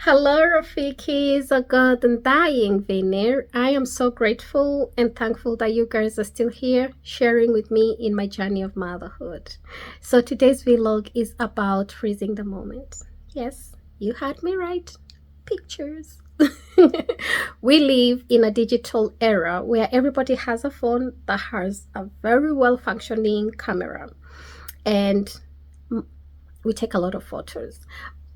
Hello, Rafikis, a God and dying Veneer. I am so grateful and thankful that you guys are still here sharing with me in my journey of motherhood. So, today's vlog is about freezing the moment. Yes, you had me right. Pictures. We live in a digital era where everybody has a phone that has a very well functioning camera, and we take a lot of photos.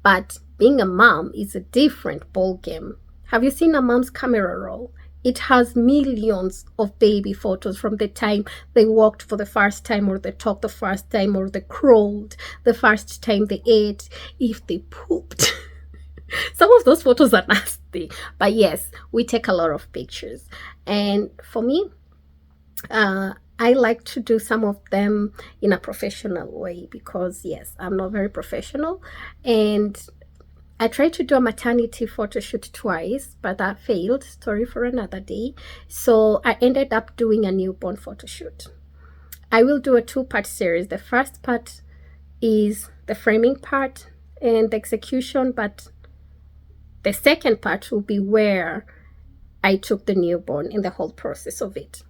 But being a mom is a different ball game. Have you seen a mom's camera roll? It has millions of baby photos from the time they walked for the first time, or they talked the first time, or they crawled the first time they ate, if they pooped. Some of those photos are nasty. But yes, we take a lot of pictures. And for me, I like to do some of them in a professional way because, yes, I'm not very professional. And I tried to do a maternity photo shoot twice, but that failed. Story for another day. So I ended up doing a newborn photo shoot. I will do a two-part series. The first part is the framing part and the execution, but the second part will be where I took the newborn in the whole process of it.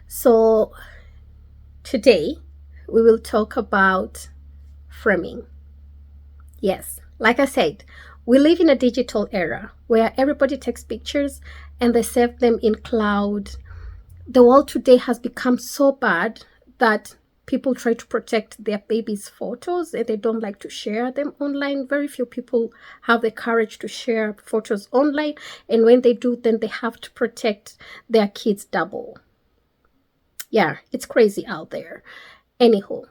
So today we will talk about framing. Yes, like I said, we live in a digital era where everybody takes pictures and they save them in cloud. The world today has become so bad that people try to protect their babies' photos and they don't like to share them online. Very few people have the courage to share photos online, and when they do, then they have to protect their kids double. Yeah, it's crazy out there. Anywho,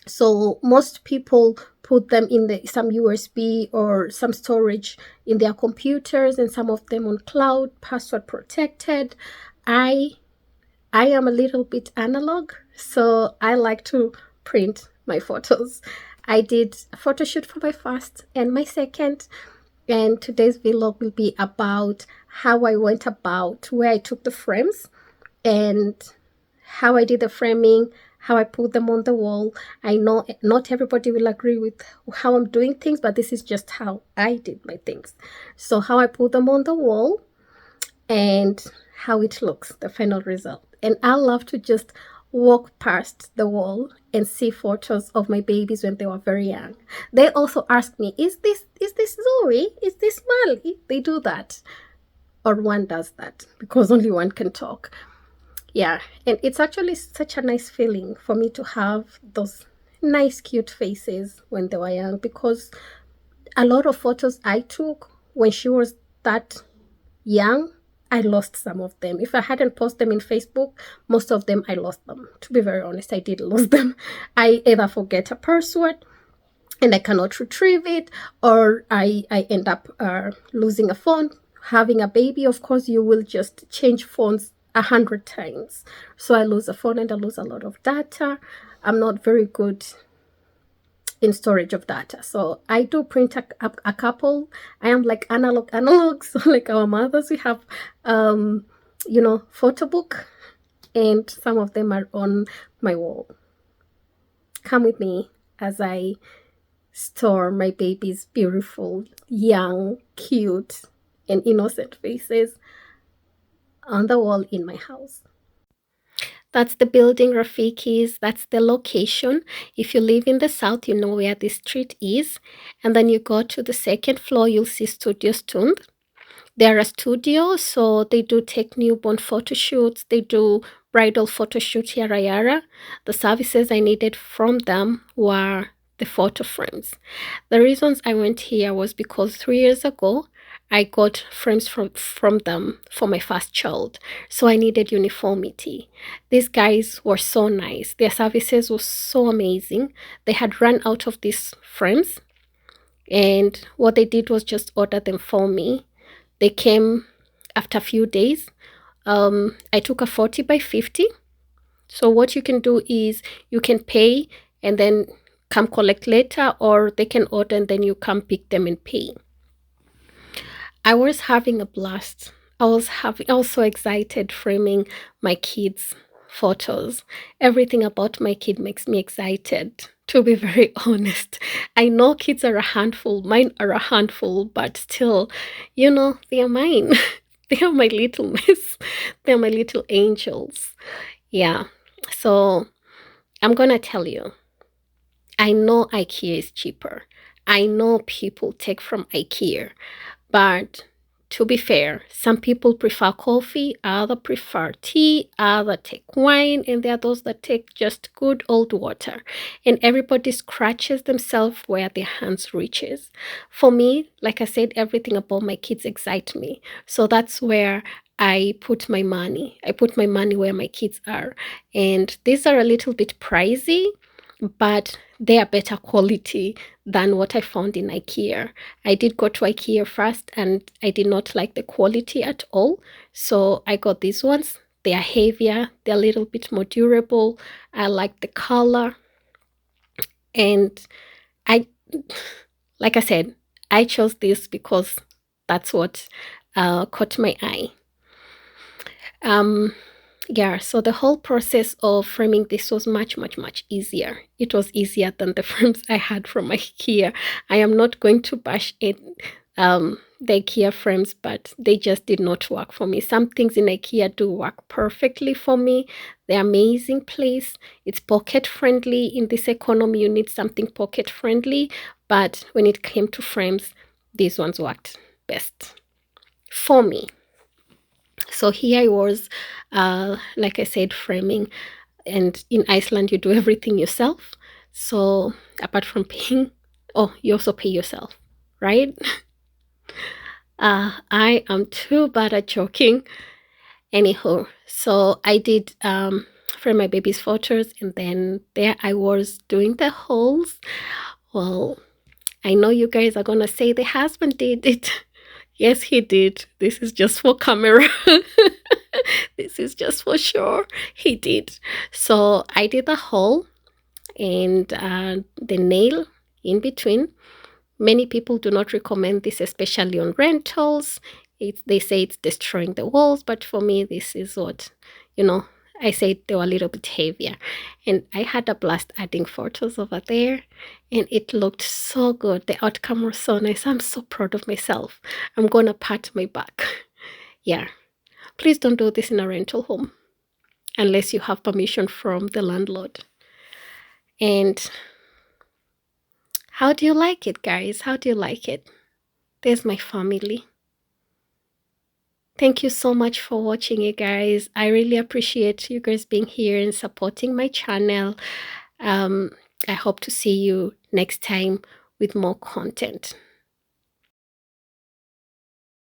so most people put them in some USB or some storage in their computers, and some of them on cloud, password protected. I am a little bit analog, so I like to print my photos. I did a photo shoot for my first and my second, and today's vlog will be about how I went about, where I took the frames, and how I did the framing, how I put them on the wall. I know not everybody will agree with how I'm doing things, but this is just how I did my things. So how I put them on the wall and how it looks, the final result. And I love to just walk past the wall and see photos of my babies when they were very young. They also ask me, is this Zoe? Is this Mali? They do that. Or one does that because only one can talk. Yeah, and it's actually such a nice feeling for me to have those nice, cute faces when they were young, because a lot of photos I took when she was that young, I lost some of them. If I hadn't posted them in Facebook, most of them I lost them. To be very honest, I did lose them. I either forget a password and I cannot retrieve it, or I end up losing a phone. Having a baby, of course, you will just change phones 100 times. So I lose a phone and I lose a lot of data. I'm not very good in storage of data. So I do print a couple. I am like analog. So like our mothers, we have, photo book, and some of them are on my wall. Come with me as I store my baby's beautiful, young, cute, and innocent faces on the wall in my house. That's the building, Rafikis. That's the location. If you live in the south, you know where this street is. And then you go to the second floor, you'll see Studio Stund. They're a studio, so they do take newborn photo shoots. They do bridal photo shoot, yara yara. The services I needed from them were the photo frames. The reasons I went here was because 3 years ago, I got frames from them for my first child. So I needed uniformity. These guys were so nice. Their services were so amazing. They had run out of these frames, and what they did was just order them for me. They came after a few days. I took a 40 by 50. So what you can do is you can pay and then come collect later, or they can order and then you come pick them and pay. I was having a blast. I was so excited framing my kids' photos. Everything about my kid makes me excited, to be very honest. I know kids are a handful, mine are a handful, but still, they are mine. They are my little miss. They're my little angels. Yeah. So I'm gonna tell you, I know IKEA is cheaper. I know people take from IKEA, but to be fair, some people prefer coffee, other prefer tea, other take wine, and there are those that take just good old water. And everybody scratches themselves where their hands reaches. For me, like I said, everything about my kids excite me. So that's where I put my money. I put my money where my kids are. And these are a little bit pricey, but they are better quality than what I found in IKEA. I did go to IKEA first and I did not like the quality at all. So I got these ones. They are heavier, they're a little bit more durable. I like the color. And I, like I said, I chose this because that's what caught my eye. Yeah, so the whole process of framing this was much, much, much easier. It was easier than the frames I had from IKEA. I am not going to bash it, the IKEA frames, but they just did not work for me. Some things in IKEA do work perfectly for me. They're amazing place. It's pocket friendly. In this economy, you need something pocket friendly. But when it came to frames, these ones worked best for me. So here I was, like I said, framing. And in Iceland, you do everything yourself. So apart from paying, oh, you also pay yourself, right? I am too bad at joking. Anyhow, so I did frame my baby's photos, and then there I was doing the holes. Well, I know you guys are gonna say the husband did it. Yes, he did. This is just for camera. This is just for sure. He did. So I did the hole and the nail in between. Many people do not recommend this, especially on rentals. They say it's destroying the walls, but for me, this is what, I said they were a little bit heavier. And I had a blast adding photos over there, and it looked so good. The outcome was so nice. I'm so proud of myself. I'm going to pat my back. Yeah. Please don't do this in a rental home unless you have permission from the landlord. And how do you like it, guys? How do you like it? There's my family. Thank you so much for watching, you guys. I really appreciate you guys being here and supporting my channel. I hope to see you next time with more content.